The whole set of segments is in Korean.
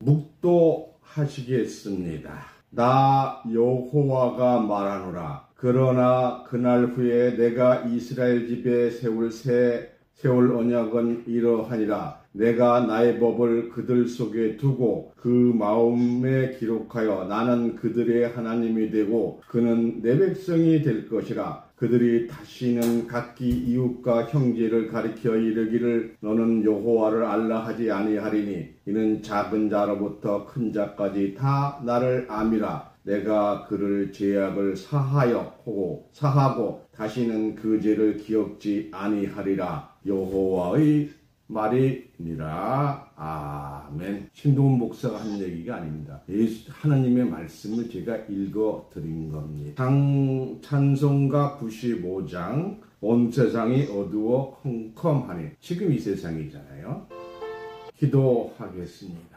묵도하시겠습니다. 나 여호와가 말하노라. 그러나 그날 후에 내가 이스라엘 집에 세울 언약은 이러하니라. 내가 나의 법을 그들 속에 두고 그 마음에 기록하여 나는 그들의 하나님이 되고 그는 내 백성이 될 것이라. 그들이 다시는 각기 이웃과 형제를 가리켜 이르기를 너는 여호와를 알라 하지 아니하리니 이는 작은 자로부터 큰 자까지 다 나를 암이라. 내가 그를 죄악을 사하고 다시는 그 죄를 기억지 아니하리라. 여호와의 말이니라. 아멘. 신동훈 목사가 한 얘기가 아닙니다. 하나님의 말씀을 제가 읽어드린 겁니다. 찬송가 95장 온 세상이 어두워 컴컴하니 지금 이 세상이잖아요. 기도하겠습니다.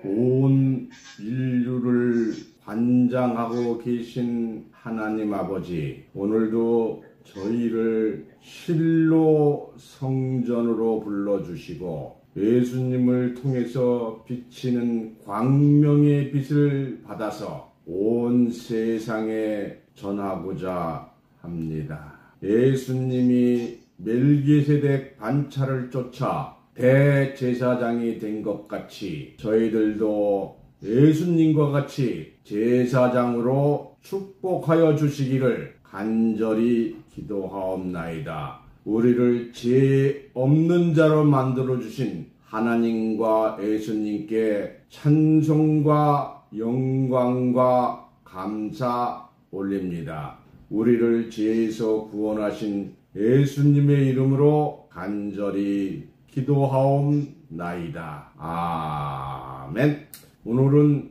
온 인류를 관장하고 계신 하나님 아버지, 오늘도 저희를 실로 성전으로 불러주시고 예수님을 통해서 비치는 광명의 빛을 받아서 온 세상에 전하고자 합니다. 예수님이 멜기세덱 반차를 쫓아 대제사장이 된 것 같이 저희들도 예수님과 같이 제사장으로 축복하여 주시기를 간절히 기도하옵나이다. 우리를 죄 없는 자로 만들어 주신 하나님과 예수님께 찬송과 영광과 감사 올립니다. 우리를 죄에서 구원하신 예수님의 이름으로 간절히 기도하옵나이다. 아멘. 오늘은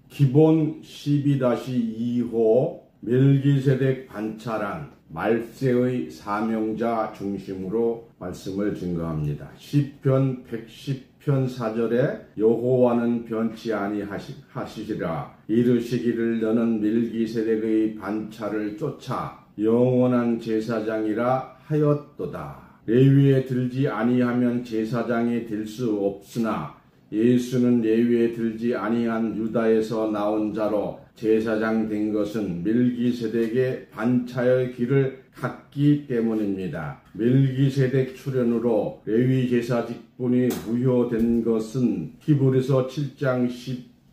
기본 12-2호 멜기세덱 반차란 말세의 사명자 중심으로 말씀을 증거합니다. 시편 110편 4절에 여호와는 변치 아니하시리라. 이르시기를 너는 멜기세덱의 반차를 쫓아 영원한 제사장이라 하였도다. 레위에 들지 아니하면 제사장이 될 수 없으나 예수는 레위에 들지 아니한 유다에서 나온 자로 제사장 된 것은 멜기세덱의 반차의 길을 갔기 때문입니다. 멜기세덱 출현으로 레위 제사 직분이 무효된 것은 히브리서 7장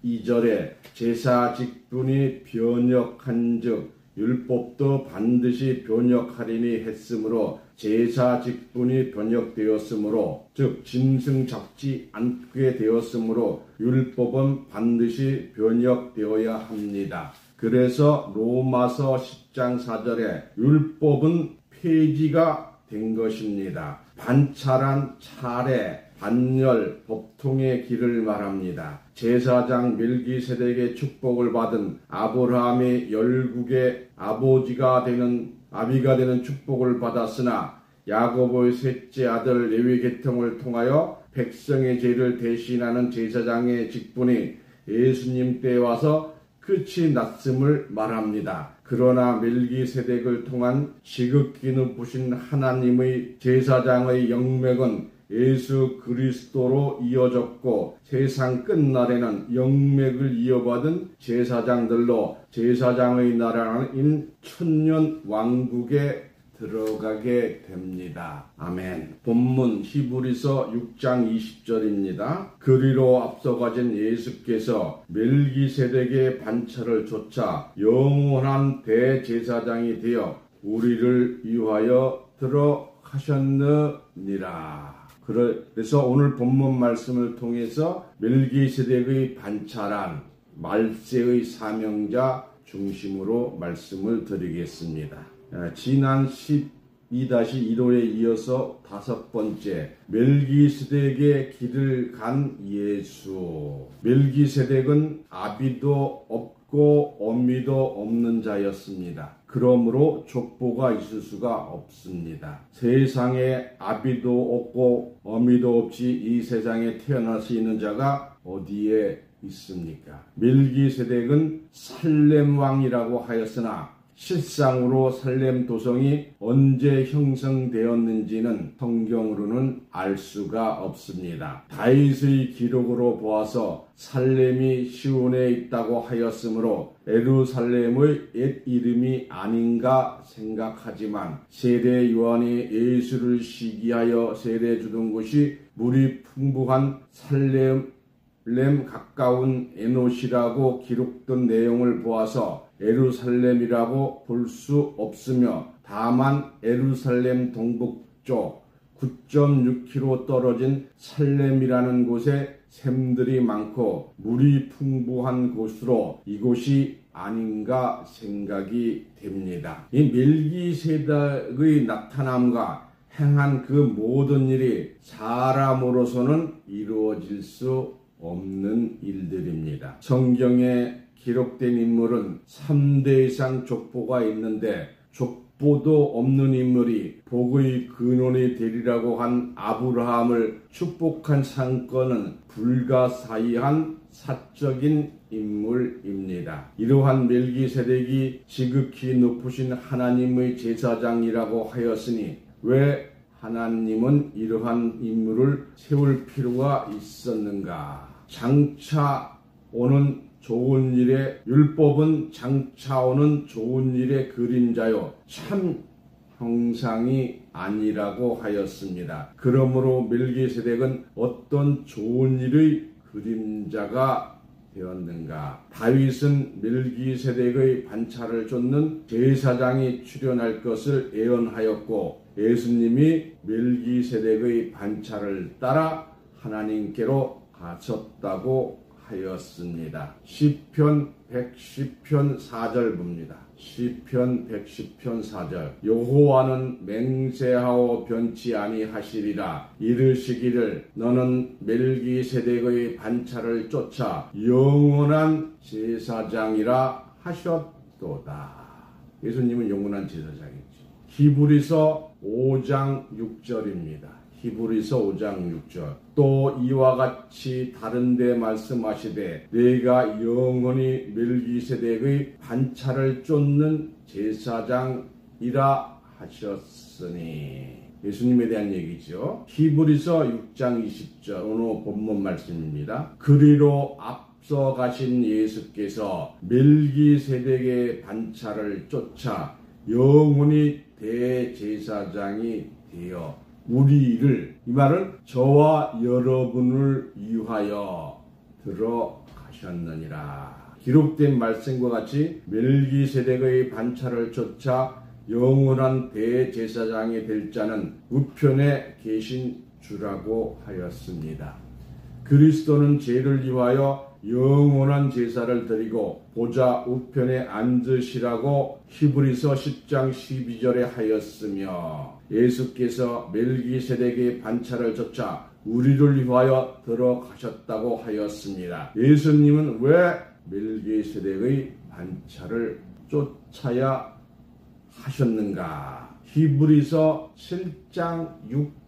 12절에 제사 직분이 변역한 즉 율법도 반드시 변역하리니 했으므로 제사 직분이 변역되었으므로 즉 짐승 잡지 않게 되었으므로 율법은 반드시 변역되어야 합니다. 그래서 로마서 10장 4절에 율법은 폐지가 된 것입니다. 반차란 차례, 반열, 법통의 길을 말합니다. 제사장 멜기세덱의 축복을 받은 아브라함의 열국의 아비가 되는 축복을 받았으나 야고보의 셋째 아들 레위 계통을 통하여 백성의 죄를 대신하는 제사장의 직분이 예수님 때에 와서 끝이 났음을 말합니다. 그러나 멜기세덱을 통한 지극히 높으신 하나님의 제사장의 영맥은 예수 그리스도로 이어졌고 세상 끝날에는 영맥을 이어받은 제사장들로 제사장의 나라인 천년 왕국에 들어가게 됩니다. 아멘. 본문 히브리서 6장 20절입니다. 그리로 앞서 가진 예수께서 멜기세덱의 반차를 쫓아 영원한 대제사장이 되어 우리를 위하여 들어가셨느니라. 그래서 오늘 본문 말씀을 통해서 멜기세덱의 반차란 말세의 사명자 중심으로 말씀을 드리겠습니다. 지난 12-1호에 이어서 5번째 멜기세덱의 길을 간 예수. 멜기세덱은 아비도 없고 어미도 없는 자였습니다. 그러므로 족보가 있을 수가 없습니다. 세상에 아비도 없고 어미도 없이 이 세상에 태어날 수 있는 자가 어디에 있습니까? 멜기세덱은 살렘 왕이라고 하였으나 실상으로 살렘 도성이 언제 형성되었는지는 성경으로는 알 수가 없습니다. 다윗의 기록으로 보아서 살렘이 시온에 있다고 하였으므로 예루살렘의 옛 이름이 아닌가 생각하지만 세례 요한이 예수를 시기하여 세례 주던 곳이 물이 풍부한 살렘 가까운 에노시라고 기록된 내용을 보아서 예루살렘이라고 볼 수 없으며 다만 예루살렘 동북쪽 9.6km 떨어진 살렘이라는 곳에 샘들이 많고 물이 풍부한 곳으로 이곳이 아닌가 생각이 됩니다. 이 멜기세덱의 나타남과 행한 그 모든 일이 사람으로서는 이루어질 수 없는 일들입니다. 성경에 기록된 인물은 3대 이상 족보가 있는데 족보도 없는 인물이 복의 근원이 되리라고 한 아브라함을 축복한 사건은 불가사의한 사적인 인물입니다. 이러한 멜기세덱이 지극히 높으신 하나님의 제사장이라고 하였으니 왜 하나님은 이러한 인물을 세울 필요가 있었는가? 장차 오는 좋은 일의 율법은 장차 오는 좋은 일의 그림자요 참 형상이 아니라고 하였습니다. 그러므로 멜기세덱은 어떤 좋은 일의 그림자가 되었는가? 다윗은 멜기세덱의 반차를 쫓는 제사장이 출현할 것을 예언하였고 예수님이 멜기세덱의 반차를 따라 하나님께로 가셨다고 하였습니다. 시편 110편 4절 봅니다. 시편 110편 4절 여호와는 맹세하오 변치 아니하시리라 이르시기를 너는 멜기세덱의 반차를 쫓아 영원한 제사장이라 하셨도다. 예수님은 영원한 제사장이죠. 히브리서 5장 6절입니다. 히브리서 5장 6절 또 이와 같이 다른 데 말씀하시되 내가 영원히 멜기세덱의 반차를 쫓는 제사장이라 하셨으니 예수님에 대한 얘기죠. 히브리서 6장 20절 오늘 본문 말씀입니다. 그리로 앞서 가신 예수께서 멜기세덱의 반차를 쫓아 영원히 대제사장이 되어 우리를 이 말은 저와 여러분을 위하여 들어가셨느니라. 기록된 말씀과 같이 멜기세덱의 반차를 쫓아 영원한 대제사장이 될 자는 우편에 계신 주라고 하였습니다. 그리스도는 죄를 위하여 영원한 제사를 드리고 보좌 우편에 앉으시라고 히브리서 10장 12절에 하였으며 예수께서 멜기세덱의 반차를 쫓아 우리를 위하여 들어가셨다고 하였습니다. 예수님은 왜 멜기세덱의 반차를 쫓아야 하셨는가? 히브리서 7장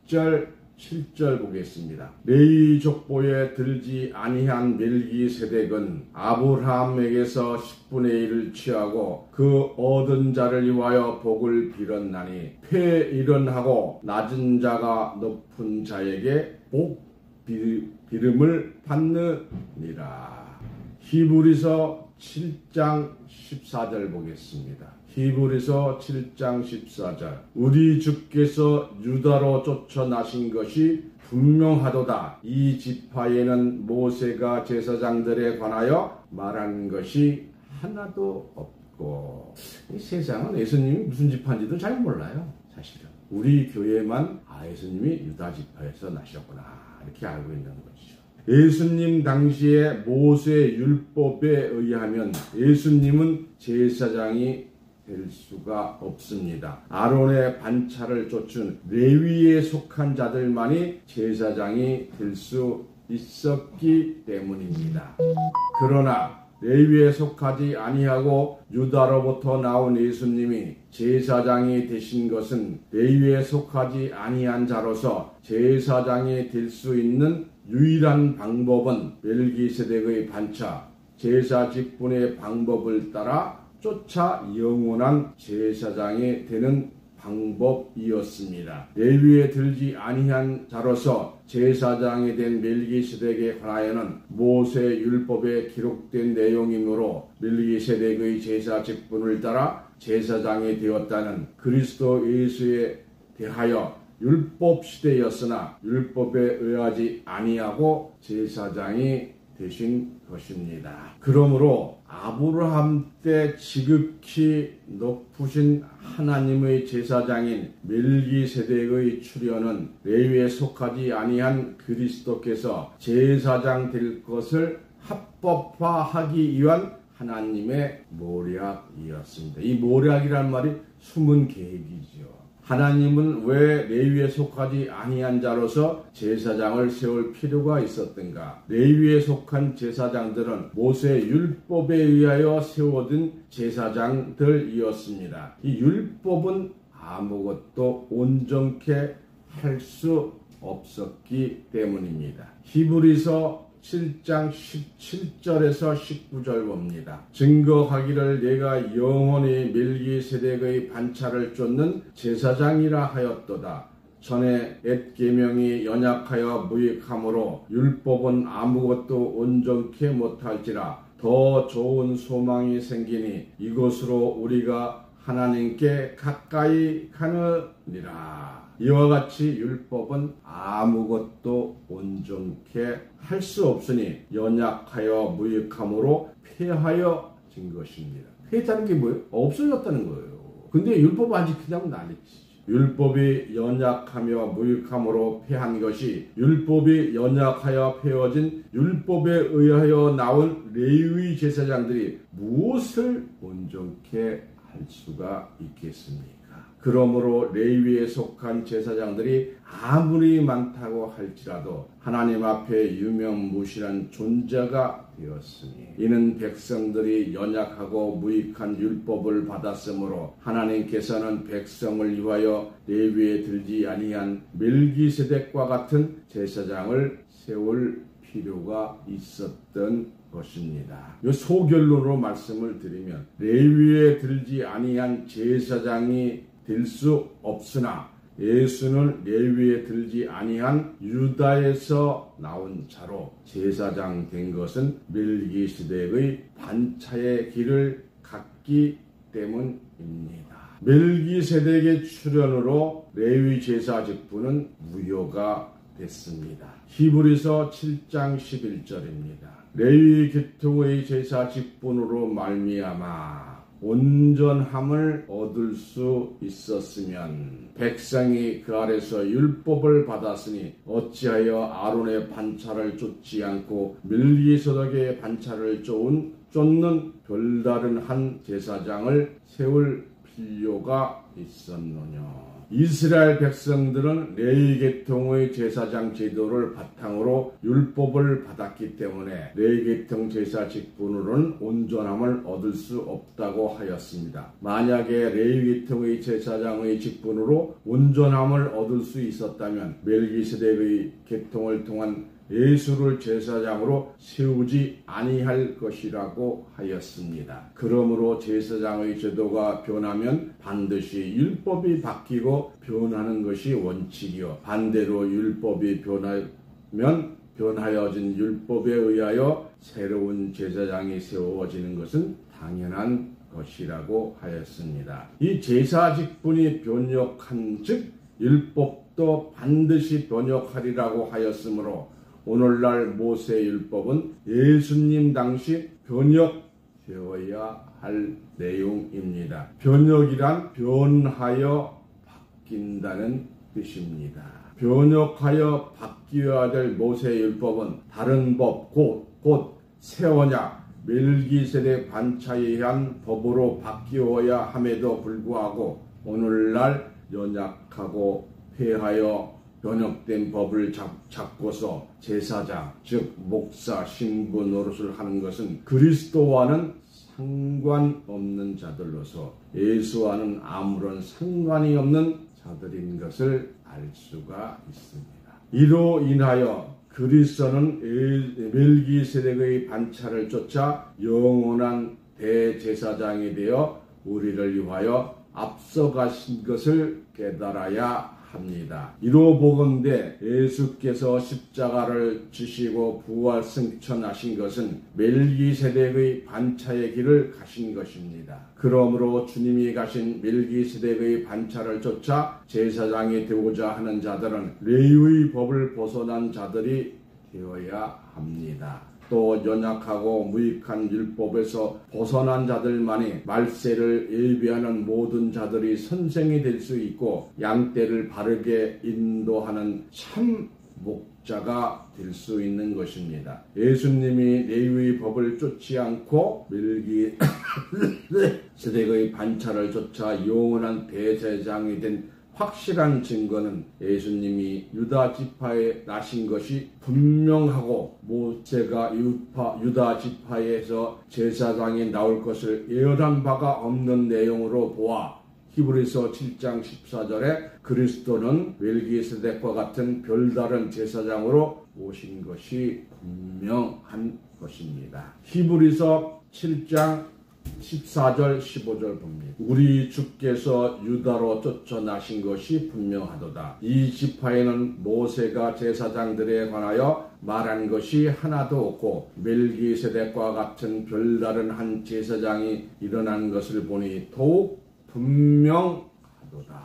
6절 7절 보겠습니다. 레위 족보에 들지 아니한 멜기세덱은 아브라함에게서 10분의 1을 취하고 그 얻은 자를 위하여 복을 빌었나니 폐일언하고 낮은 자가 높은 자에게 복 비름을 받느니라. 히브리서 7장 14절 보겠습니다. 히브리서 7장 14절 우리 주께서 유다로 쫓아나신 것이 분명하도다. 이 지파에는 모세가 제사장들에 관하여 말한 것이 하나도 없고 이 세상은 예수님이 무슨 지파인지도 잘 몰라요. 사실은 우리 교회만 예수님이 유다 지파에서 나셨구나 이렇게 알고 있는 거죠. 예수님 당시에 모세 율법에 의하면 예수님은 제사장이 될 수가 없습니다. 아론의 반차를 쫓은 레위에 속한 자들만이 제사장이 될 수 있었기 때문입니다. 그러나 레위에 속하지 아니하고 유다로부터 나온 예수님이 제사장이 되신 것은 레위에 속하지 아니한 자로서 제사장이 될 수 있는 유일한 방법은 멜기세덱의 반차 제사 직분의 방법을 따라 쫓아 영원한 제사장이 되는 방법이었습니다. 레위에 들지 아니한 자로서 제사장이 된 멜기세덱에 관하여는 모세 율법에 기록된 내용이므로 멜기세덱의 제사 직분을 따라 제사장이 되었다는 그리스도 예수에 대하여 율법 시대였으나 율법에 의하지 아니하고 제사장이 되신 것입니다. 그러므로 아브라함 때 지극히 높으신 하나님의 제사장인 멜기세덱의 출현은 레위에 속하지 아니한 그리스도께서 제사장 될 것을 합법화하기 위한 하나님의 모략이었습니다. 이 모략이란 말이 숨은 계획이죠. 하나님은 왜 레위에 속하지 아니한 자로서 제사장을 세울 필요가 있었던가? 레위에 속한 제사장들은 모세 율법에 의하여 세워진 제사장들이었습니다. 이 율법은 아무것도 온전케 할 수 없었기 때문입니다. 히브리서 7장 17절에서 19절 봅니다. 증거하기를 내가 영원히 멜기세덱의 반차를 쫓는 제사장이라 하였도다. 전에 옛 계명이 연약하여 무익함으로 율법은 아무것도 온전케 못할지라 더 좋은 소망이 생기니 이것으로 우리가 하나님께 가까이 가느니라. 이와 같이 율법은 아무것도 온전케 할 수 없으니 연약하여 무익함으로 폐하여진 것입니다. 폐했다는 게 뭐예요? 없어졌다는 거예요. 근데 율법 안 지키자면 난리치죠. 율법이 연약하며 무익함으로 폐한 것이 율법이 연약하여 폐어진 율법에 의하여 나온 레위 제사장들이 무엇을 온전케 할 수가 있겠습니까? 그러므로 레위에 속한 제사장들이 아무리 많다고 할지라도 하나님 앞에 유명무실한 존재가 되었으니 이는 백성들이 연약하고 무익한 율법을 받았으므로 하나님께서는 백성을 위하여 레위에 들지 아니한 멜기세덱과 같은 제사장을 세울 필요가 있었던 것입니다. 이 소결론으로 말씀을 드리면 레위에 들지 아니한 제사장이 될 수 없으나 예수는 레위에 들지 아니한 유다에서 나온 자로 제사장 된 것은 멜기세덱의 반차의 길을 갔기 때문입니다. 멜기세덱의 출현으로 레위 제사 직분은 무효가 됐습니다. 히브리서 7장 11절입니다. 레위 계통의 제사 직분으로 말미암아 온전함을 얻을 수 있었으면 백성이 그 아래서 율법을 받았으니 어찌하여 아론의 반차를 쫓지 않고 멜기세덱의 반차를 쫓는 별다른 한 제사장을 세울 필요가 있었느냐. 이스라엘 백성들은 레위 계통의 제사장 제도를 바탕으로 율법을 받았기 때문에 레위 계통 제사 직분으로는 온전함을 얻을 수 없다고 하였습니다. 만약에 레위 계통의 제사장의 직분으로 온전함을 얻을 수 있었다면 멜기세덱의 계통을 통한 예수를 제사장으로 세우지 아니할 것이라고 하였습니다. 그러므로 제사장의 제도가 변하면 반드시 율법이 바뀌고 변하는 것이 원칙이요. 반대로 율법이 변하면 변하여진 율법에 의하여 새로운 제사장이 세워지는 것은 당연한 것이라고 하였습니다. 이 제사 직분이 변혁한 즉 율법도 반드시 변혁하리라고 하였으므로 오늘날 모세 율법은 예수님 당시 변혁되어야 할 내용입니다. 변혁이란 변하여 바뀐다는 뜻입니다. 변혁하여 바뀌어야 될 모세 율법은 다른 법 곧 세언약 멜기세덱 반차에 의한 법으로 바뀌어야 함에도 불구하고 오늘날 연약하고 폐하여 변혁된 법을 잡고서 제사장, 즉 목사, 신부 노릇을 하는 것은 그리스도와는 상관없는 자들로서 예수와는 아무런 상관이 없는 자들인 것을 알 수가 있습니다. 이로 인하여 그리스도는 멜기세덱의 반차를 쫓아 영원한 대제사장이 되어 우리를 위하여 앞서가신 것을 깨달아야 합니다. 이로 보건대 예수께서 십자가를 지시고 부활 승천하신 것은 멜기세덱의 반차의 길을 가신 것입니다. 그러므로 주님이 가신 멜기세덱의 반차를 쫓아 제사장이 되고자 하는 자들은 레위의 법을 벗어난 자들이 되어야 합니다. 또 연약하고 무익한 율법에서 벗어난 자들만이 말세를 예비하는 모든 자들이 선생이 될 수 있고 양떼를 바르게 인도하는 참 목자가 될 수 있는 것입니다. 예수님이 레위의 법을 쫓지 않고 멜기세덱의 반차를 쫓아 영원한 대제사장이 된 확실한 증거는 예수님이 유다 지파에 나신 것이 분명하고 모세가 유다 지파에서 제사장이 나올 것을 예언한 바가 없는 내용으로 보아 히브리서 7장 14절에 그리스도는 멜기세덱과 같은 별다른 제사장으로 오신 것이 분명한 것입니다. 히브리서 7장 14절 15절 봅니다. 우리 주께서 유다로 쫓아나신 것이 분명하도다. 이 지파에는 모세가 제사장들에 관하여 말한 것이 하나도 없고 멜기세덱과 같은 별다른 한 제사장이 일어난 것을 보니 더욱 분명하도다.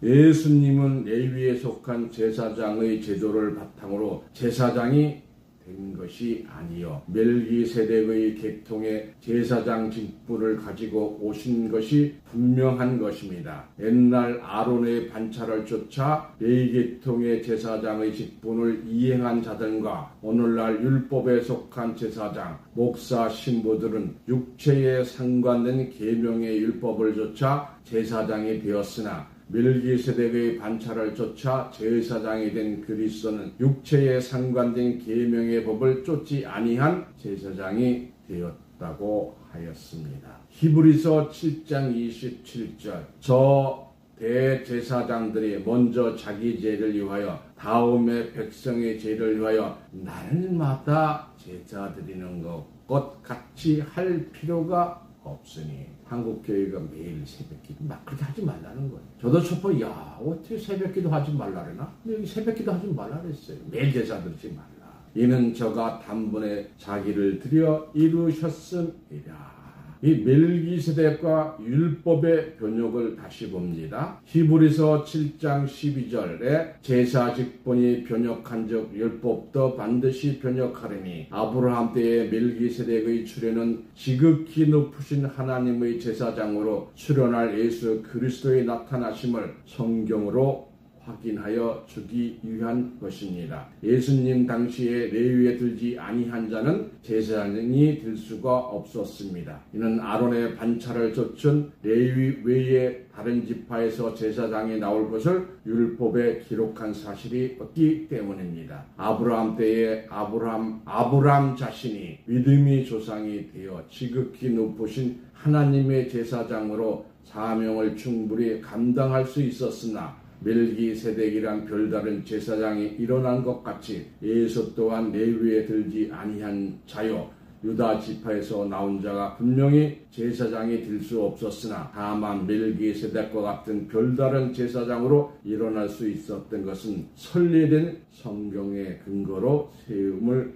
예수님은 레위에 속한 제사장의 제도를 바탕으로 제사장이 된 것이 아니요 멜기세덱의 계통의 제사장 직분을 가지고 오신 것이 분명한 것입니다. 옛날 아론의 반차를 쫓아 레위 계통의 제사장의 직분을 이행한 자들과 오늘날 율법에 속한 제사장, 목사, 신부들은 육체에 상관된 계명의 율법을 쫓아 제사장이 되었으나 멜기세덱의 반차를 쫓아 제사장이 된 그리스도는 육체에 상관된 계명의 법을 쫓지 아니한 제사장이 되었다고 하였습니다. 히브리서 7장 27절 저 대제사장들이 먼저 자기 죄를 위하여 다음에 백성의 죄를 위하여 날마다 제사 드리는 것 같이 할 필요가 없으니 한국교회가 매일 새벽기도 막 그렇게 하지 말라는 거예요. 저도 첫 야 어떻게 새벽기도 하지 말라 그러나? 근데 여기 새벽기도 하지 말라 그랬어요. 매일 제사 드리지 말라. 이는 저가 단번에 자기를 드려 이루셨음이라. 이 멜기세덱과 율법의 변혁을 다시 봅니다. 히브리서 7장 12절에 제사 직분이 변혁한 적 율법도 반드시 변혁하리니 아브라함 때의 멜기세덱의 출현은 지극히 높으신 하나님의 제사장으로 출현할 예수 그리스도의 나타나심을 성경으로 확인하여 주기 위한 것입니다. 예수님 당시에 레위에 들지 아니한 자는 제사장이 될 수가 없었습니다. 이는 아론의 반차를 쫓은 레위 외에 다른 지파에서 제사장이 나올 것을 율법에 기록한 사실이 없기 때문입니다. 아브라함 때에 아브라함 자신이 믿음의 조상이 되어 지극히 높으신 하나님의 제사장으로 사명을 충분히 감당할 수 있었으나 멜기세덱이란 별다른 제사장이 일어난 것 같이 예수 또한 레위에 들지 아니한 자요 유다 지파에서 나온 자가 분명히 제사장이 될 수 없었으나 다만 멜기세덱과 같은 별다른 제사장으로 일어날 수 있었던 것은 선례된 성경의 근거로 세움을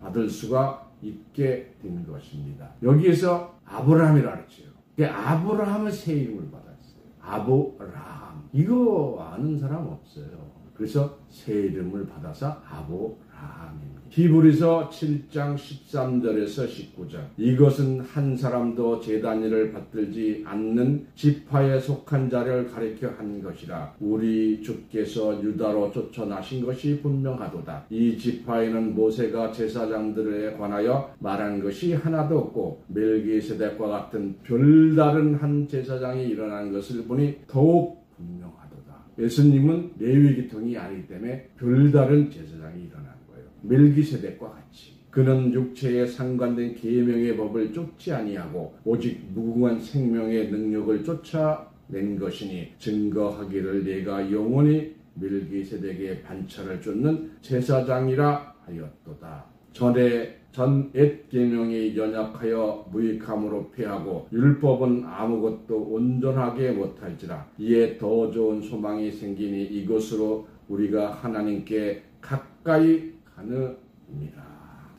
받을 수가 있게 된 것입니다. 여기에서 아브라함이라 그랬죠. 아브라함은 새 이름을 받았어요. 아브라함. 이거 아는 사람 없어요. 그래서 새 이름을 받아서 아브라함입니다. 히브리서 7장 13절에서 19절 이것은 한 사람도 제단위를 받들지 않는 지파에 속한 자를 가리켜 한 것이라. 우리 주께서 유다로 쫓아나신 것이 분명하도다. 이 지파에는 모세가 제사장들에 관하여 말한 것이 하나도 없고 멜기세덱과 같은 별다른 한 제사장이 일어난 것을 보니 더욱 분명하도다. 예수님은 레위 계통이 아니기 때문에 별다른 제사장이 일어난 거예요. 멜기세덱과 같이 그는 육체에 상관된 계명의 법을 쫓지 아니하고 오직 무궁한 생명의 능력을 쫓아낸 것이니 증거하기를 내가 영원히 멜기세덱의 반차를 쫓는 제사장이라 하였도다. 전 옛 계명이 연약하여 무익함으로 패하고 율법은 아무것도 온전하게 못할지라. 이에 더 좋은 소망이 생기니 이것으로 우리가 하나님께 가까이 가느니라.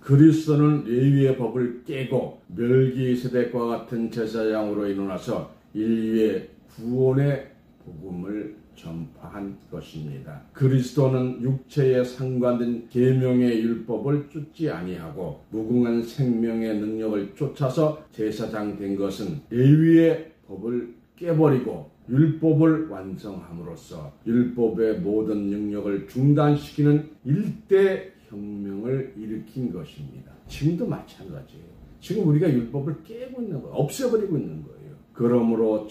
그리스도는 레위의 법을 깨고 멜기세덱과 같은 제사장으로 일어나서 인류의 구원의 복음을 전파한 것입니다. 그리스도는 육체에 상관된 계명의 율법을 쫓지 아니하고 무궁한 생명의 능력을 쫓아서 제사장 된 것은 레위의 법을 깨버리고 율법을 완성함으로써 율법의 모든 능력을 중단시키는 일대 혁명을 일으킨 것입니다. 지금도 마찬가지예요. 지금 우리가 율법을 깨고 있는 거예요. 없애버리고 있는 거예요. 그러므로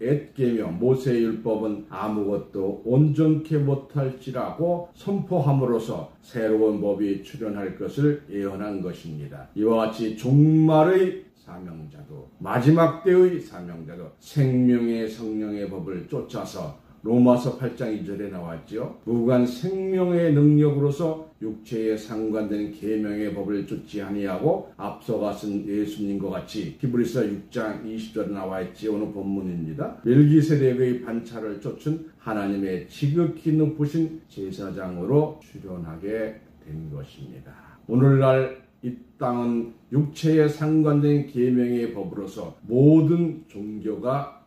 옛 계명 모세의 율법은 아무것도 온전케 못할지라고 선포함으로써 새로운 법이 출현할 것을 예언한 것입니다. 이와 같이 종말의 사명자도 마지막 때의 사명자도 생명의 성령의 법을 쫓아서 로마서 8장 2절에 나왔죠. 무관 생명의 능력으로서 육체에 상관된 계명의 법을 쫓지 아니하고 앞서가 쓴 예수님과 같이 히브리서 6장 20절에 나와있지. 오늘 본문입니다. 멜기세덱의 반차를 쫓은 하나님의 지극히 높으신 제사장으로 출현하게 된 것입니다. 오늘날 이 땅은 육체에 상관된 계명의 법으로서 모든 종교가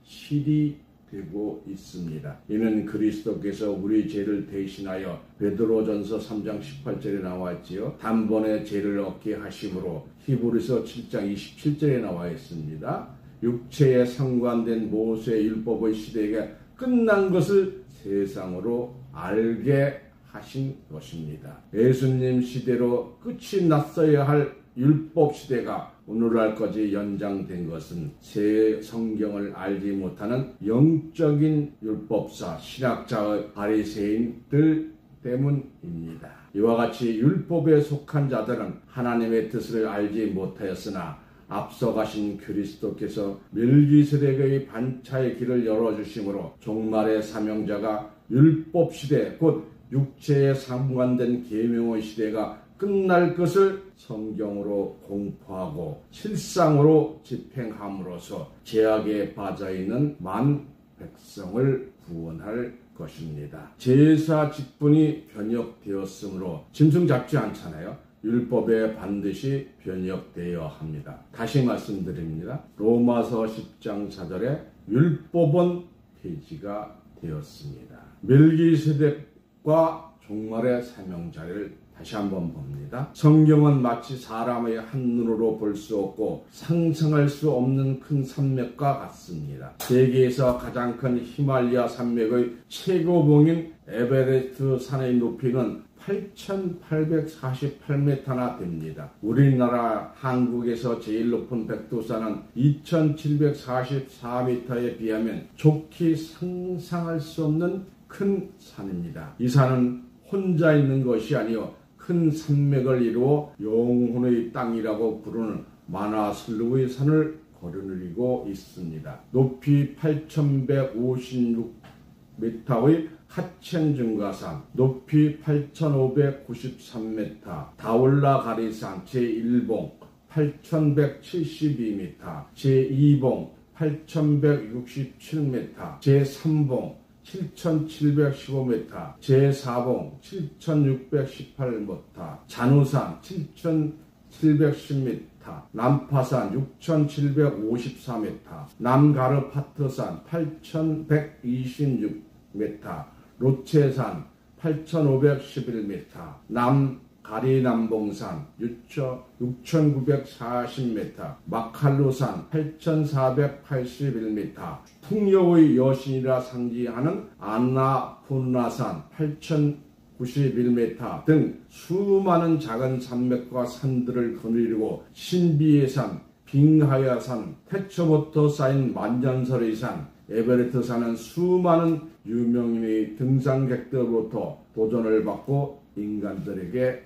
되고 있습니다. 이는 그리스도께서 우리 죄를 대신하여 베드로전서 3장 18절에 나와있지요. 단번에 죄를 얻게 하심으로 히브리서 7장 27절에 나와 있습니다. 육체에 상관된 모세의 율법의 시대가 끝난 것을 세상으로 알게 하신 것입니다. 예수님 시대로 끝이 났어야 할 율법 시대가 오늘날까지 연장된 것은 새 성경을 알지 못하는 영적인 율법사 신학자의 바리새인들 때문입니다. 이와 같이 율법에 속한 자들은 하나님의 뜻을 알지 못하였으나 앞서가신 그리스도께서 멜기세덱의 반차의 길을 열어주심으로 종말의 사명자가 율법 시대 곧 육체에 상관된 계명의 시대가 끝날 것을 성경으로 공포하고 실상으로 집행함으로써 죄악에 빠져있는 만 백성을 구원할 것입니다. 제사 직분이 변혁되었으므로 짐승 잡지 않잖아요. 율법에 반드시 변혁되어야 합니다. 다시 말씀드립니다. 로마서 10장 4절에 율법은 폐지가 되었습니다. 멜기세덱과 종말의 사명자를 다시 한번 봅니다. 성경은 마치 사람의 한눈으로 볼 수 없고 상상할 수 없는 큰 산맥과 같습니다. 세계에서 가장 큰 히말라야 산맥의 최고봉인 에베레스트 산의 높이는 8,848m나 됩니다. 우리나라 한국에서 제일 높은 백두산은 2,744m에 비하면 좋게 상상할 수 없는 큰 산입니다. 이 산은 혼자 있는 것이 아니요 큰 산맥을 이루어 영혼의 땅이라고 부르는 마나슬루의 산을 거느리고 있습니다. 높이 8,156m의 카첸증가산, 높이 8,593m, 다올라가리산 제1봉 8,172m, 제2봉 8,167m, 제3봉 7,715m, 제4봉 7,618m, 잔우산 7,710m, 남파산 6,754m, 남가르파트산 8,126m, 로체산 8,511m, 남가리남봉산 6,940m, 마칼루산 8,481m, 풍요의 여신이라 상징하는 안나푸르나산 8,091m 등 수많은 작은 산맥과 산들을 거느리고 신비의 산, 빙하야산, 태초부터 쌓인 만년설의 산, 에베레스트산은 수많은 유명인의 등산객들로부터 도전을 받고 인간들에게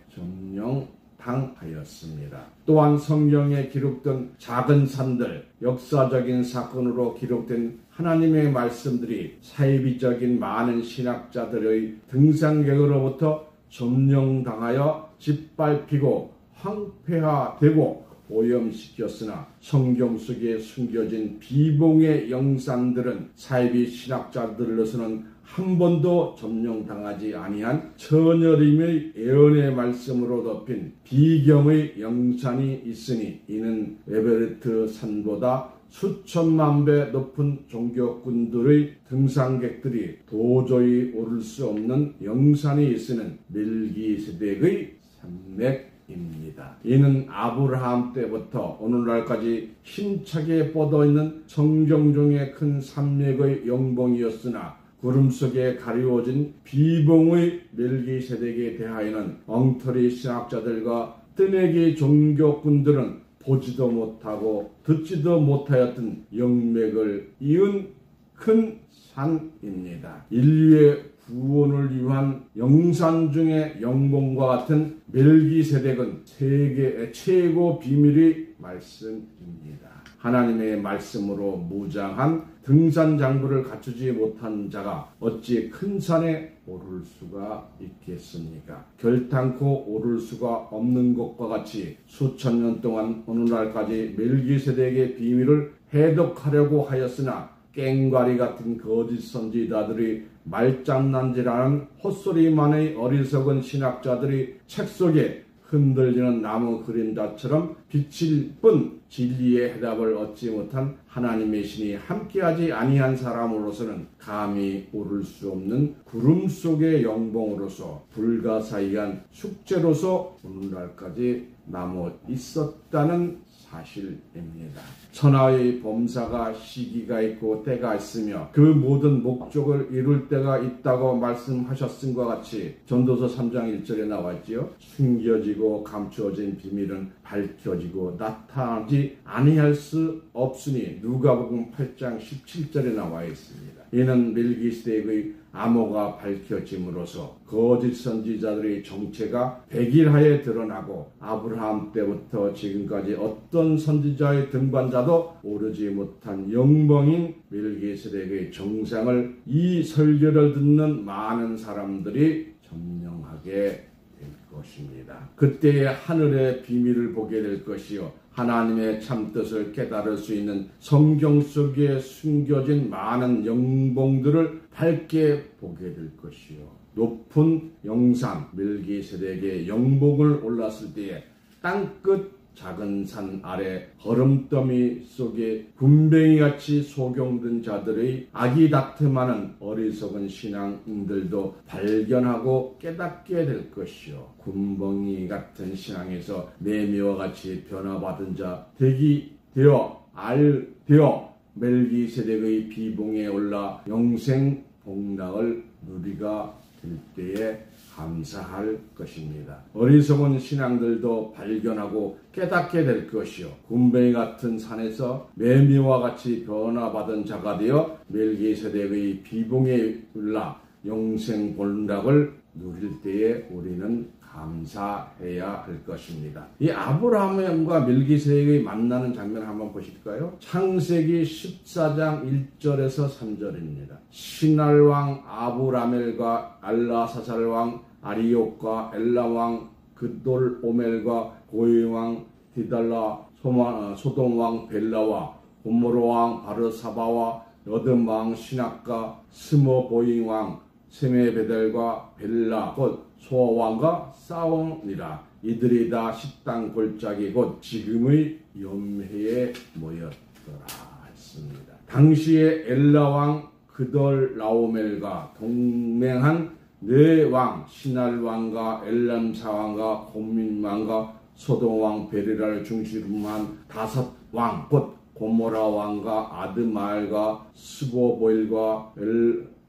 점령당하였습니다. 또한 성경에 기록된 작은 산들, 역사적인 사건으로 기록된 하나님의 말씀들이 사이비적인 많은 신학자들의 등산객으로부터 점령당하여 짓밟히고 황폐화되고 오염시켰으나 성경 속에 숨겨진 비봉의 영상들은 사이비 신학자들로서는 한 번도 점령당하지 아니한 천여림의 예언의 말씀으로 덮인 비경의 영산이 있으니 이는 에베레스트 산보다 수천만 배 높은 종교꾼들의 등산객들이 도저히 오를 수 없는 영산이 있으는 멜기세덱의 산맥입니다. 이는 아브라함 때부터 오늘날까지 힘차게 뻗어있는 성경 중의 큰 산맥의 영봉이었으나 구름 속에 가리워진 비봉의 멜기세덱에 대하여는 엉터리 신학자들과 뜨내기 종교꾼들은 보지도 못하고 듣지도 못하였던 영맥을 이은 큰 산입니다. 인류의 구원을 위한 영산 중의 영봉과 같은 멜기세덱은 세계의 최고 비밀의 말씀입니다. 하나님의 말씀으로 무장한 등산 장구를 갖추지 못한 자가 어찌 큰 산에 오를 수가 있겠습니까? 결탄코 오를 수가 없는 것과 같이 수천 년 동안 오늘날까지 멜기세덱의 비밀을 해독하려고 하였으나 깽과리 같은 거짓 선지자들이 말장난질하는 헛소리만의 어리석은 신학자들이 책 속에 흔들리는 나무 그림자처럼 비칠 뿐 진리의 해답을 얻지 못한 하나님의 신이 함께하지 아니한 사람으로서는 감히 오를 수 없는 구름 속의 영봉으로서 불가사의한 숙제로서 오늘날까지 남아 있었다는 사실입니다. 천하의 범사가 시기가 있고 때가 있으며 그 모든 목적을 이룰 때가 있다고 말씀하셨음과 같이 전도서 3장 1절에 나왔지요. 숨겨지고 감추어진 비밀은 밝혀지고 나타나지 아니할 수 없으니 누가복음 8장 17절에 나와 있습니다. 이는 멜기세덱의 암호가 밝혀짐으로써 거짓 선지자들의 정체가 백일하에 드러나고 아브라함 때부터 지금까지 어떤 선지자의 등반자도 오르지 못한 영봉인 멜기세덱의 정상을 이 설교를 듣는 많은 사람들이 점령하게 될 것입니다. 그때의 하늘의 비밀을 보게 될 것이요 하나님의 참뜻을 깨달을 수 있는 성경 속에 숨겨진 많은 영봉들을 밝게 보게 될 것이요 높은 영산 멜기세덱의 영봉을 올랐을 때에 땅끝 작은 산 아래 거름더미 속에 군뱅이같이 소경된 자들의 악이 다툼하는 어리석은 신앙인들도 발견하고 깨닫게 될 것이요 군뱅이 같은 신앙에서 매미와 같이 변화받은 자 되어 멜기세덱의 비봉에 올라 영생 복락을 누리가 될 때에 감사할 것입니다. 어리석은 신앙들도 발견하고 깨닫게 될 것이요 군뱅이 같은 산에서 매미와 같이 변화받은 자가 되어 멜기세덱의 비봉에 올라 영생 본락을 누릴 때에 우리는 감사해야 할 것입니다. 이 아브라함과 멜기세덱이 만나는 장면 한번 보실까요? 창세기 14장 1절에서 3절입니다. 시날왕 아브라멜과 알라사살왕 아리옥과 엘라왕 그돌오멜과 고이왕 디달라 소돔왕 벨라와 고모로왕 바르사바와 여듬왕 시낙과 스모보잉왕 세메베델과 벨라 곧 소왕과 싸우니라. 이들이 다 식당 골짜기 곧 지금의 염해에 모였더라 했습니다. 당시에 엘라왕 그돌라오멜과 동맹한 네 왕 시날왕과 엘람사왕과 곰민왕과 소돔왕 베리라를 중심으로 한 5왕 곧 고모라왕과 아드마엘과 스보보일과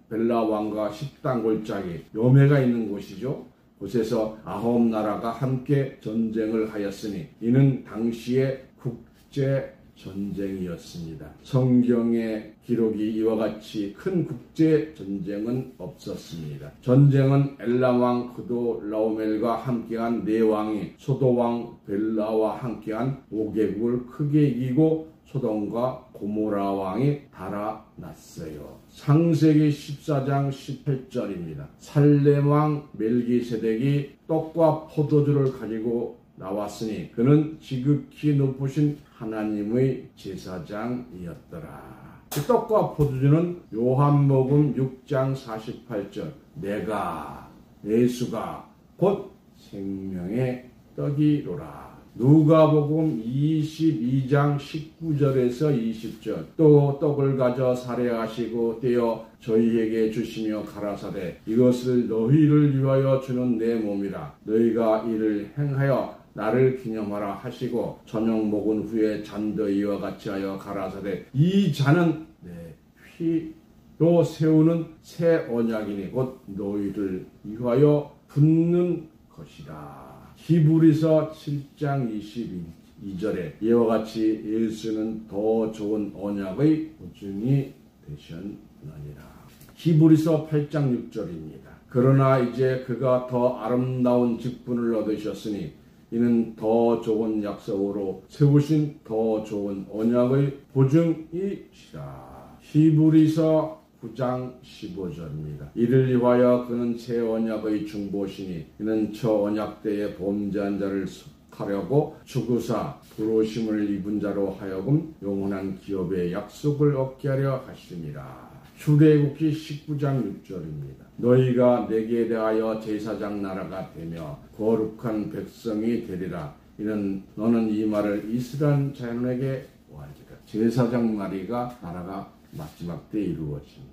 벨라왕과 식당 골짜기 염해가 있는 곳이죠. 곳에서 9나라가 함께 전쟁을 하였으니 이는 당시의 국제 전쟁이었습니다. 성경의 기록이 이와 같이 큰 국제 전쟁은 없었습니다. 전쟁은 엘람왕 그돌라오멜과 함께한 네 왕이 소도왕 벨라와 함께한 5개국을 크게 이기고 소돔과 고모라 왕이 달아났어요. 창세기 14장 18절입니다. 살렘왕 멜기세덱이 떡과 포도주를 가지고 나왔으니 그는 지극히 높으신 하나님의 제사장이었더라. 떡과 포도주는 요한복음 6장 48절 내가 예수가 곧 생명의 떡이로라. 누가복음 22장 19절에서 20절 또 떡을 가져 살해하시고 떼어 저희에게 주시며 가라사대 이것을 너희를 위하여 주는 내 몸이라. 너희가 이를 행하여 나를 기념하라 하시고 저녁 먹은 후에 잔도 이와 같이 하여 가라사대 이 잔은 내 피로 세우는 새 언약이니 곧 너희를 위하여 붓는 것이라. 히브리서 7장 22절에 이와 같이 예수는 더 좋은 언약의 보증이 되셨느니라. 히브리서 8장 6절입니다. 그러나 이제 그가 더 아름다운 직분을 얻으셨으니 이는 더 좋은 약속으로 세우신 더 좋은 언약의 보증이시라. 히브리서 9장 15절입니다. 이를 위하여 그는 새 언약의 중보시니 이는 저 언약 때에 범죄한 자를 속하려고 죽으사 부르심을 입은 자로 하여금 영원한 기업의 약속을 얻게 하려 하심이라. 출애굽기 19장 6절입니다. 너희가 내게 대하여 제사장 나라가 되며 거룩한 백성이 되리라. 이는 너는 이 말을 이스라엘 자손에게 고하리라. 제사장 나라가 마지막 때 이루어집니다.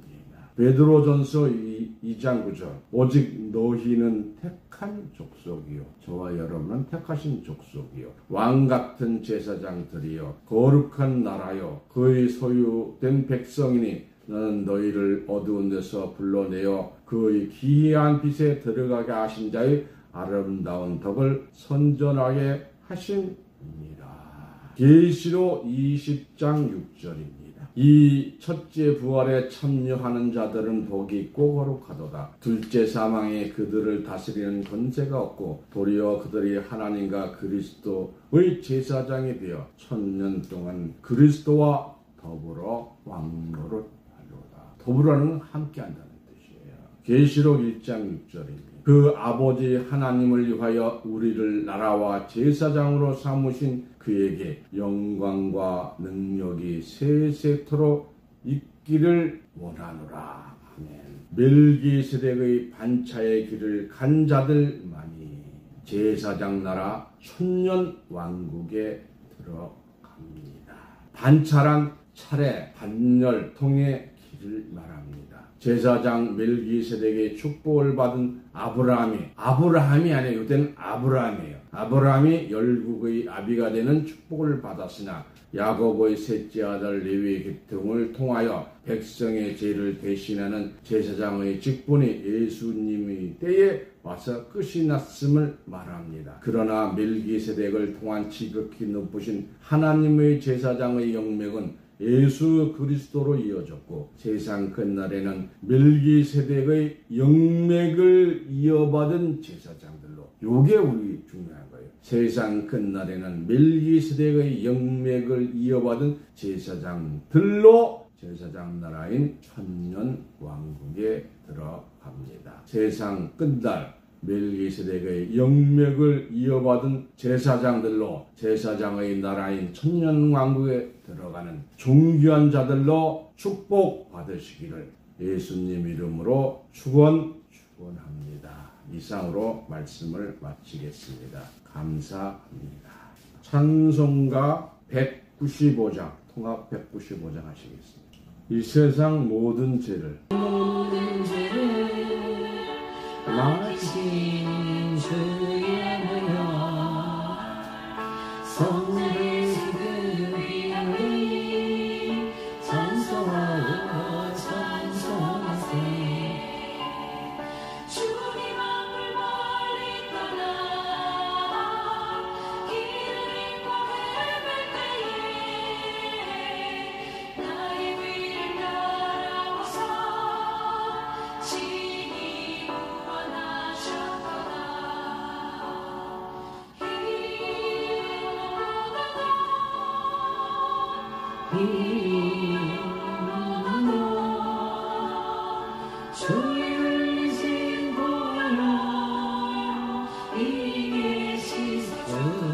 베드로전서 2장 9절 오직 너희는 택한 족속이요 저와 여러분은 택하신 족속이요 왕같은 제사장들이요 거룩한 나라요 그의 소유된 백성이니 너는 너희를 어두운 데서 불러내어 그의 기이한 빛에 들어가게 하신 자의 아름다운 덕을 선전하게 하심이니라. 계시록 20장 6절입니다. 이 첫째 부활에 참여하는 자들은 복이 있고 거룩하도다. 둘째 사망에 그들을 다스리는 권세가 없고 도리어 그들이 하나님과 그리스도의 제사장이 되어 1000년 동안 그리스도와 더불어 왕노릇하리로다. 더불어는 함께한다는 뜻이에요. 계시록 1장 6절입니다. 그 아버지 하나님을 위하여 우리를 나라와 제사장으로 삼으신 그에게 영광과 능력이 세세토록 있기를 원하노라. 아멘. 멜기세덱의 반차의 길을 간 자들만이 제사장 나라 천년 왕국에 들어갑니다. 반차란 차례, 반열, 통의 길을 말합니다. 제사장 멜기세덱의 축복을 받은 아브라함이 아니에요. 이때는 아브라함이에요. 아브라함이 열국의 아비가 되는 축복을 받았으나 야곱의 셋째 아들 레위의 계통을 통하여 백성의 죄를 대신하는 제사장의 직분이 예수님의 때에 와서 끝이 났음을 말합니다. 그러나 멜기세덱을 통한 지극히 높으신 하나님의 제사장의 영맥은 예수 그리스도로 이어졌고 세상 끝날에는 멜기세덱의 영맥을 이어받은 제사장들로 요게 우리 중요한 거예요. 세상 끝날에는 멜기세덱의 영맥을 이어받은 제사장들로 제사장 나라인 천년 왕국에 들어갑니다. 세상 끝날 멜기세덱의 영맥을 이어받은 제사장들로 제사장의 나라인 천년왕국에 들어가는 존귀한 자들로 축복받으시기를 예수님 이름으로 축원합니다. 이상으로 말씀을 마치겠습니다. 감사합니다. 찬송가 195장 통합 195장 하시겠습니다. 이 세상 모든 죄를 마친 주의 무려 성례 기득이 찬송하고 찬송하세 주님 앞을 멀리 떠나 길을 잃고 헤맬 때에 나의 위를 따라오사 친히 주의 신고요 이게 시선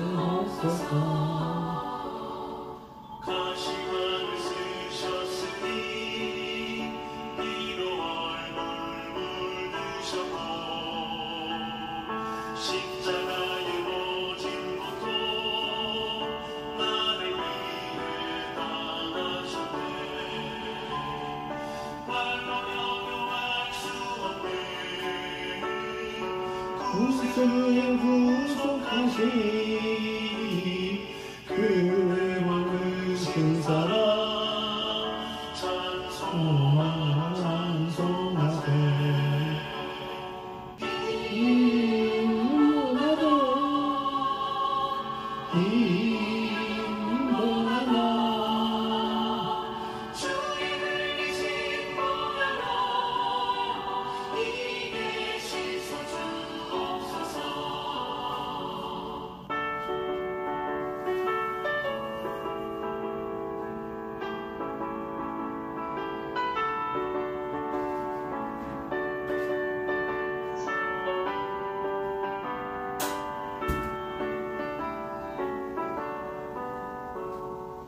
주님 구속하신 그의 많으신 사랑 찬송하세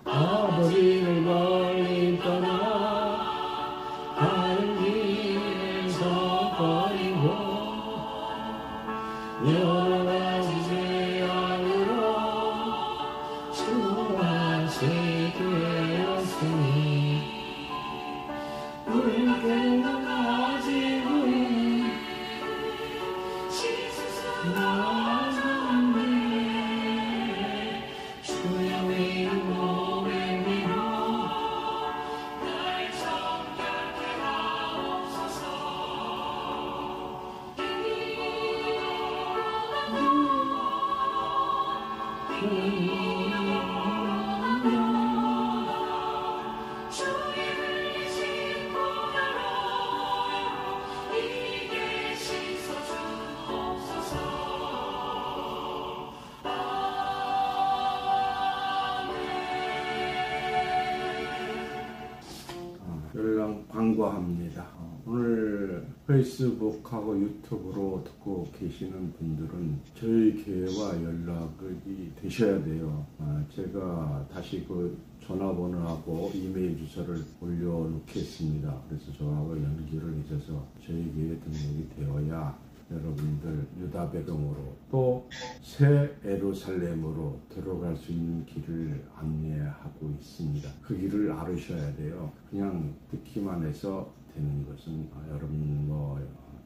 아버지를 멀리 떠나 다른 길에서 버리고 여러 가지 죄악으로 수고하시게 되었으니 우리에게 가지고 나아가는데 주의 몸에 믿어 날 정결케 하옵소서. 주의 흘리신 보혈로 이게 씻어주옵소서. 연락 광고합니다. 오늘 페이스북하고 유튜브로 듣고 계시는 분들은 저희 교회와 연락이 되셔야 돼요. 제가 다시 그 전화번호하고 이메일 주소를 올려놓겠습니다. 그래서 저하고 연결을 해줘서 저희 교회에 등록이 되어야 여러분들 유다 배경으로 또 새 예루살렘으로 들어갈 수 있는 길을 안내하고 있습니다. 그 길을 알으셔야 돼요. 그냥 듣기만 해서 되는 것은 여러분 뭐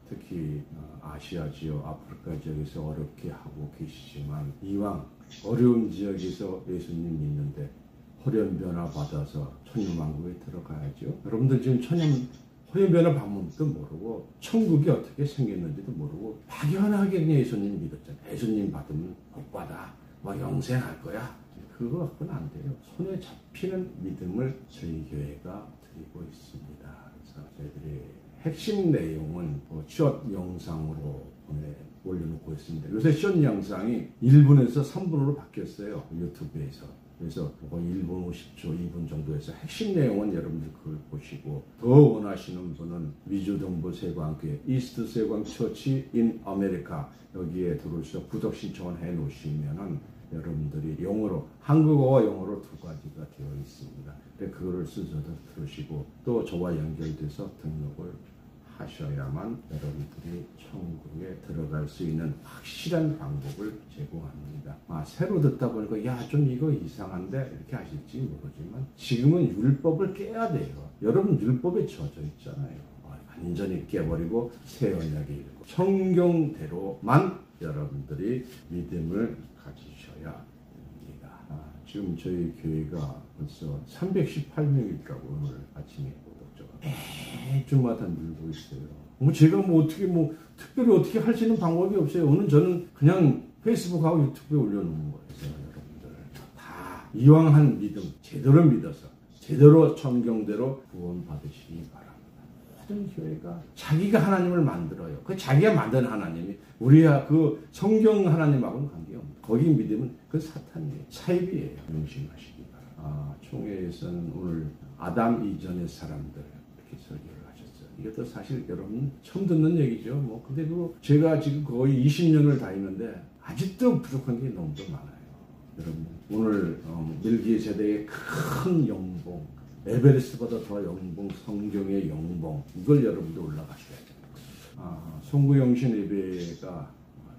특히 아시아 지역, 아프리카 지역에서 어렵게 하고 계시지만 이왕 어려운 지역에서 예수님 믿는데 호련변화 받아서 천년왕국에 들어가야죠. 여러분들 지금 호련변화 방법도 모르고 천국이 어떻게 생겼는지도 모르고 막연하게 그냥 예수님 믿었잖아요. 예수님 받으면 복 받아, 뭐 영생할 거야. 그거 갖고는 안 돼요. 손에 잡히는 믿음을 저희 교회가 드리고 있습니다. 그래서 저희들이 핵심 내용은 숏 영상으로 올려놓고 있습니다. 요새 숏 영상이 1분에서 3분으로 바뀌었어요. 유튜브에서. 그래서 1분 50초, 2분 정도에서 핵심 내용은 여러분들 그걸 보시고 더 원하시는 분은 미주동부 세광교회 이스트 세광 처치 인 아메리카 여기에 들어오셔서 구독 신청을 해 놓으시면은 여러분들이 영어로 한국어와 영어로 두 가지가 되어 있습니다. 그거를 쓰셔서 들으시고 또 저와 연결돼서 등록을 하셔야만 여러분들이 천국에 들어갈 수 있는 확실한 방법을 제공합니다. 새로 듣다 보니까 야 좀 이거 이상한데 이렇게 하실지 모르지만 지금은 율법을 깨야 돼요. 여러분 율법에 젖어 있잖아요. 완전히 깨버리고 새 언약에 읽고 성경대로만 여러분들이 믿음을 가지셔야 됩니다. 지금 저희 교회가 벌써 318명이 있다고 오늘 아침에 매주마다 늘고 있어요. 제가 어떻게 특별히 어떻게 할 수 있는 방법이 없어요. 오늘 저는 그냥 페이스북하고 유튜브에 올려놓은 거예요. 그래서 여러분들 다 이왕 한 믿음 제대로 믿어서 제대로 성경대로 구원 받으시기 바랍니다. 모든 교회가 자기가 하나님을 만들어요. 그 자기가 만든 하나님이 우리야 그 성경 하나님하고는 관계없는 거기 믿음은 그 사탄이에요. 사입이에요. 명심하시기 바랍니다. 총회에서는 오늘 아담 이전의 사람들 설교를 하셨어요. 이것도 사실 여러분 처음 듣는 얘기죠. 근데 제가 지금 거의 20년을 다니는데 아직도 부족한 게 너무 많아요. 여러분 오늘 밀기 세대의 큰 영봉, 에베레스트보다 더 영봉, 성경의 영봉 이걸 여러분들 올라가셔야 돼요. 송구영신 예배가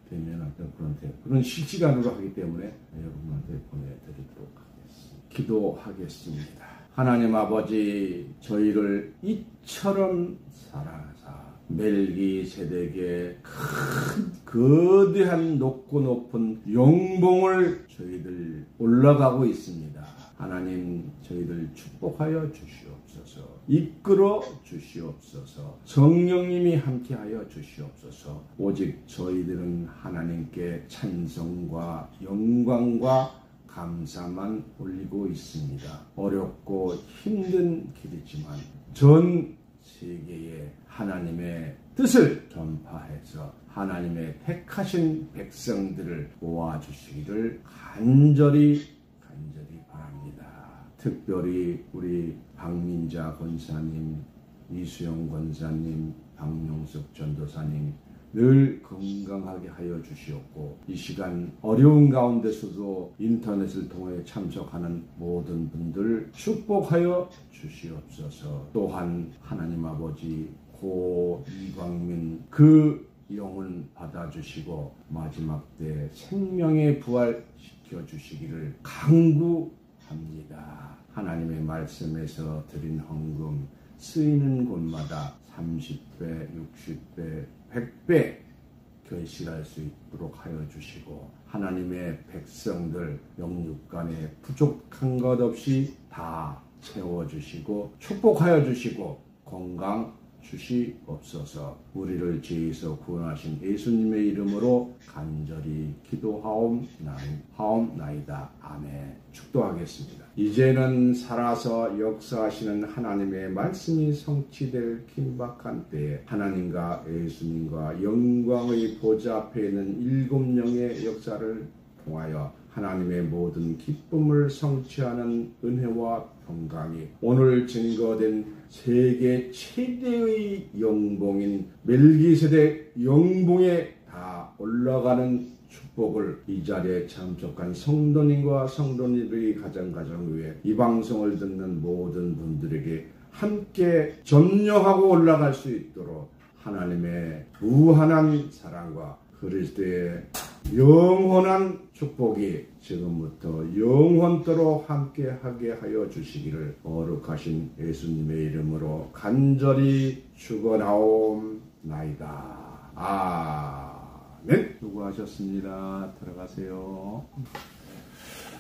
되면 여러분한테 그런 실시간으로 하기 때문에 여러분한테 보내드리도록 하겠습니다. 기도하겠습니다. 하나님 아버지 저희를 이처럼 사랑하사 멜기세덱의 큰 거대한 높고 높은 영봉을 저희들 올라가고 있습니다. 하나님 저희들 축복하여 주시옵소서. 이끌어 주시옵소서. 성령님이 함께하여 주시옵소서. 오직 저희들은 하나님께 찬송과 영광과 감사만 올리고 있습니다. 어렵고 힘든 길이지만 전 세계에 하나님의 뜻을 전파해서 하나님의 택하신 백성들을 모아주시기를 간절히 바랍니다. 특별히 우리 박민자 권사님, 이수영 권사님, 박명숙 전도사님 늘 건강하게 하여 주시옵고, 이 시간 어려운 가운데서도 인터넷을 통해 참석하는 모든 분들 축복하여 주시옵소서. 또한 하나님 아버지 고 이광민 그 영혼 받아주시고 마지막 때 생명의 부활시켜 주시기를 간구합니다. 하나님의 말씀에서 드린 헌금 쓰이는 곳마다 30배, 60배, 100배 결실할 수 있도록 하여 주시고, 하나님의 백성들 영육간에 부족한 것 없이 다 채워주시고 축복하여 주시고 건강 주시옵소서. 우리를 죄에서 구원하신 예수님의 이름으로 간절히 기도하옵나이다. 아멘. 축도하겠습니다. 이제는 살아서 역사하시는 하나님의 말씀이 성취될 긴박한 때에 하나님과 예수님과 영광의 보좌 앞에 있는 7영의 역사를 통하여 하나님의 모든 기쁨을 성취하는 은혜와 평강이 오늘 증거된 세계 최대의 영봉인 멜기세덱 영봉에 다 올라가는 축복을 이 자리에 참석한 성도님과 성도님들의 가정 위에 이 방송을 듣는 모든 분들에게 함께 점령하고 올라갈 수 있도록 하나님의 무한한 사랑과 그리스도의 영원한 축복이 지금부터 영원토록 함께하게 하여 주시기를 거룩하신 예수님의 이름으로 간절히 축원하옵나이다. 아멘. 수고하셨습니다. 들어가세요.